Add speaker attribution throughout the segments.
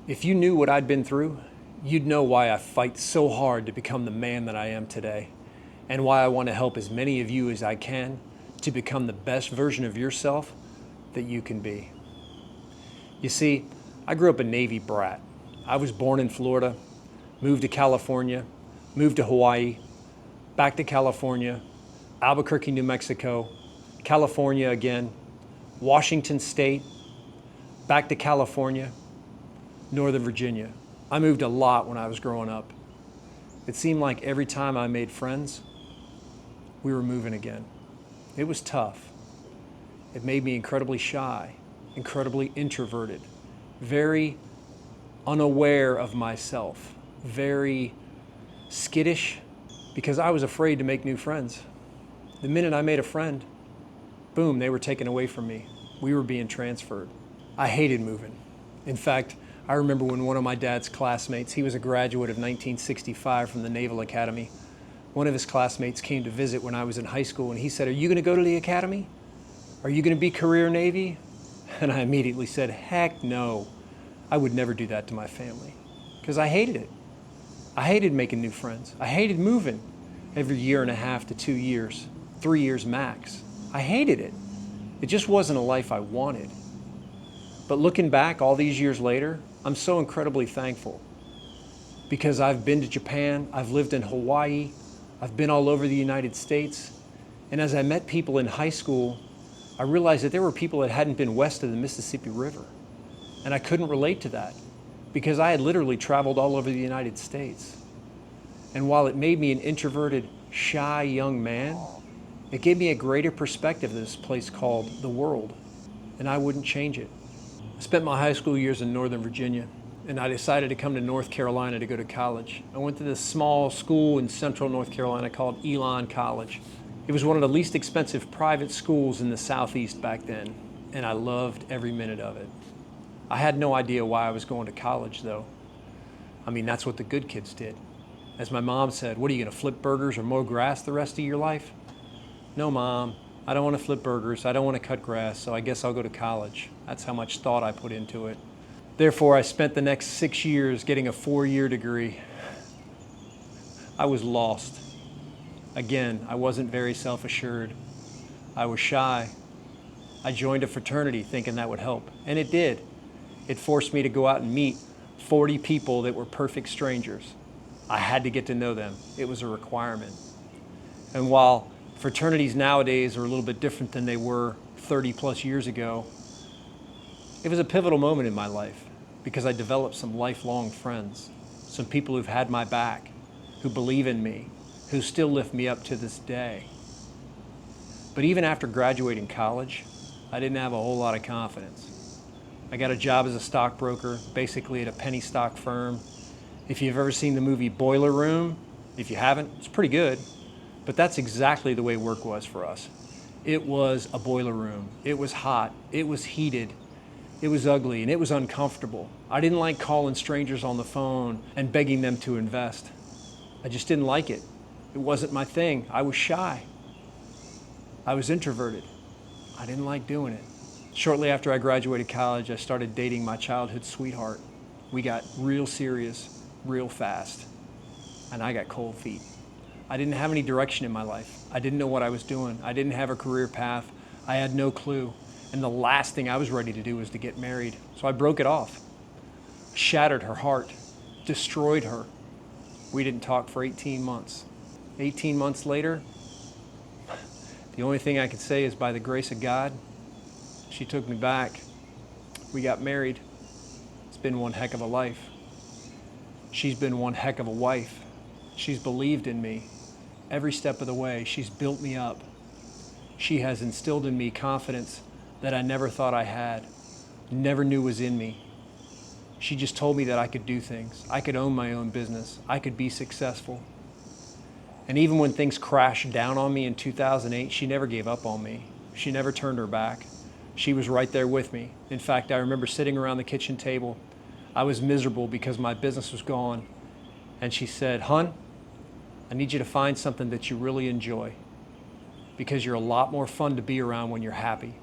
Speaker 1: If you knew what I'd been through, you'd know why I fight so hard to become the man that I am today, and why I want to help as many of you as I can to become the best version of yourself that you can be. You see, I grew up a Navy brat. I was born in Florida, moved to California, moved to Hawaii, back to California, Albuquerque, New Mexico, California again, Washington State, back to California, Northern Virginia. I moved a lot when I was growing up. It seemed like every time I made friends, we were moving again. It was tough. It made me incredibly shy, incredibly introverted, very unaware of myself, very skittish, because I was afraid to make new friends. The minute I made a friend, boom, they were taken away from me. We were being transferred. I hated moving. In fact, I remember when one of my dad's classmates, he was a graduate of 1965 from the Naval Academy. One of his classmates came to visit when I was in high school, and he said, "Are you gonna go to the academy? Are you gonna be career Navy?" And I immediately said, "Heck no. I would never do that to my family," because I hated it. I hated making new friends. I hated moving every year and a half to 2 years, 3 years max. I hated it. It just wasn't a life I wanted. But looking back all these years later, I'm so incredibly thankful, because I've been to Japan, I've lived in Hawaii, I've been all over the United States, and as I met people in high school, I realized that there were people that hadn't been west of the Mississippi River, and I couldn't relate to that because I had literally traveled all over the United States. And while it made me an introverted, shy young man, it gave me a greater perspective of this place called the world, and I wouldn't change it. I spent my high school years in Northern Virginia, and I decided to come to North Carolina to go to college. I went to this small school in central North Carolina called Elon College. It was one of the least expensive private schools in the Southeast back then, and I loved every minute of it. I had no idea why I was going to college, though. I mean, that's what the good kids did. As my mom said, "What are you gonna flip burgers or mow grass the rest of your life?" "No, Mom, I don't want to flip burgers, I don't want to cut grass, so I guess I'll go to college." That's how much thought I put into it. Therefore, I spent the next 6 years getting a 4-year degree. I was lost. Again, I wasn't very self-assured. I was shy. I joined a fraternity thinking that would help, and it did. It forced me to go out and meet 40 people that were perfect strangers. I had to get to know them. It was a requirement. And while fraternities nowadays are a little bit different than they were 30 plus years ago, it was a pivotal moment in my life because I developed some lifelong friends, some people who've had my back, who believe in me, who still lift me up to this day. But even after graduating college, I didn't have a whole lot of confidence. I got a job as a stockbroker, basically at a penny stock firm. If you've ever seen the movie Boiler Room, if you haven't, it's pretty good. But that's exactly the way work was for us. It was a boiler room. It was hot. It was heated. It was ugly, and it was uncomfortable. I didn't like calling strangers on the phone and begging them to invest. I just didn't like it. It wasn't my thing. I was shy. I was introverted. I didn't like doing it. Shortly after I graduated college, I started dating my childhood sweetheart. We got real serious, real fast, and I got cold feet. I didn't have any direction in my life. I didn't know what I was doing. I didn't have a career path. I had no clue. And the last thing I was ready to do was to get married. So I broke it off, shattered her heart, destroyed her. We didn't talk for 18 months. 18 months later, the only thing I could say is by the grace of God, she took me back. We got married. It's been one heck of a life. She's been one heck of a wife. She's believed in me every step of the way. She's built me up. She has instilled in me confidence that I never thought I had, never knew was in me. She just told me that I could do things. I could own my own business. I could be successful. And even when things crashed down on me in 2008, she never gave up on me. She never turned her back. She was right there with me. In fact, I remember sitting around the kitchen table. I was miserable because my business was gone. And she said, "Hun, I need you to find something that you really enjoy, because you're a lot more fun to be around when you're happy."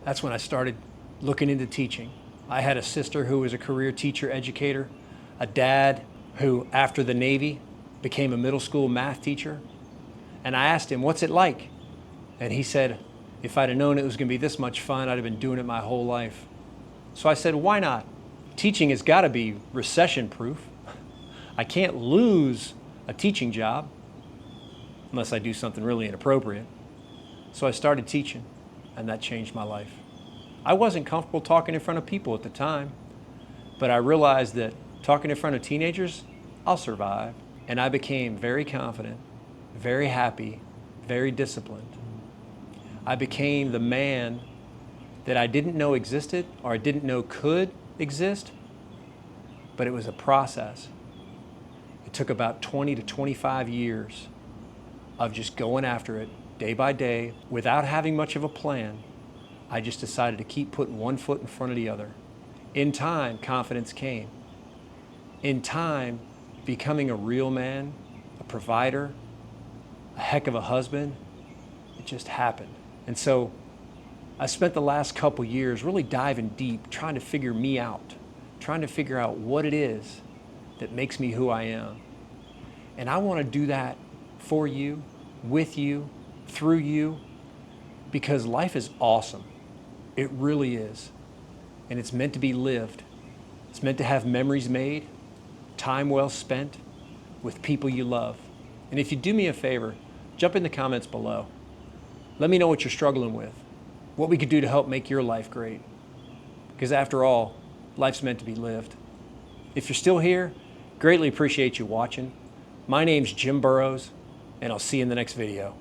Speaker 1: That's when I started looking into teaching. I had a sister who was a career teacher educator, a dad who, after the Navy, became a middle school math teacher. And I asked him, what's it like? And he said, if I'd have known it was going to be this much fun, I'd have been doing it my whole life. So I said, why not? Teaching has got to be recession-proof. I can't lose a teaching job unless I do something really inappropriate. So I started teaching, and that changed my life. I wasn't comfortable talking in front of people at the time, but I realized that talking in front of teenagers, I'll survive. And I became very confident, very happy, very disciplined. I became the man that I didn't know existed or I didn't know could exist, but it was a process. It took about 20 to 25 years of just going after it day by day without having much of a plan. I just decided to keep putting one foot in front of the other. In time, confidence came. In time, becoming a real man, a provider, a heck of a husband, it just happened. And so I spent the last couple years really diving deep, trying to figure me out, trying to figure out what it is that makes me who I am. And I want to do that for you, with you, through you, because life is awesome. It really is. And it's meant to be lived. It's meant to have memories made, time well spent with people you love. And if you do me a favor, jump in the comments below. Let me know what you're struggling with, what we could do to help make your life great. Because after all, life's meant to be lived. If you're still here, greatly appreciate you watching. My name's Jim Burrows, and I'll see you in the next video.